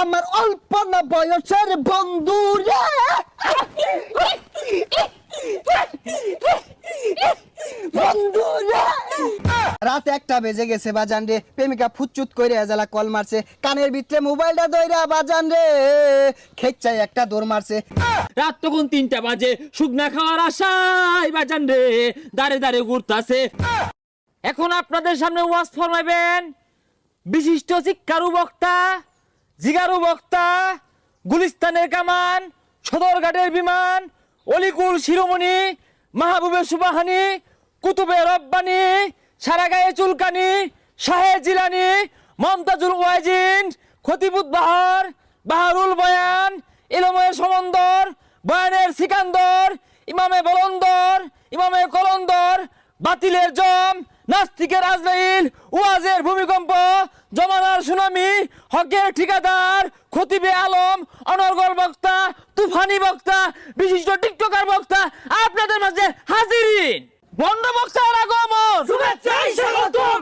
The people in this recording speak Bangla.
আমার অল্প না বয়সের বন্ধু রে বন্ধু রে। রাত 1টা বেজে গেছে বাজান রে, প্রেমিকা ফুচুত কইরে এজালা কল মারছে, কানের ভিতরে মোবাইলটা দইরা বাজান রে খেচ্চাই একটা দৌড় মারছে। রাত তখন 3টা বাজে, শুকনা খাওয়ার আশায় বাজান রে দাঁড়ে দাঁড়ে ঘুরতাছে। এখন আপনাদের সামনে ওয়াজ ফরমাইবেন বিশিষ্ট শিক্ষারু বক্তা, জিগারু বক্তা, গুলিস্তানের কামান, সদরঘাটের বিমান, অলিকুল শিরোমণি, মাহবুবে সুবাহানি, কুতুবে রব্বানি, সারা গায়ে চুলকানি, শাহে জিলানি, মমতাজুল ওয়াজিন, খতিবুত বাহার, বাহারুল বয়ান, ইলমের সমন্দর, বয়ানের সিকান্দর, ইমামে বলন্দর, ইমামে কলন্দর, বাতিলের জম, নাস্তিকের আজরাইল, ওয়াজের ভূমিকম্প, জমানার সুনামি, হকের ঠিকাদার, খতিবে আলম, অনর্গল বক্তা, তুফানি বক্তা, বিশিষ্ট টিকটকার বক্তা আপনাদের মাঝে হাজিরিন। বন্ধ বক্তার আগমন, শুভেচ্ছায় স্বাগতম।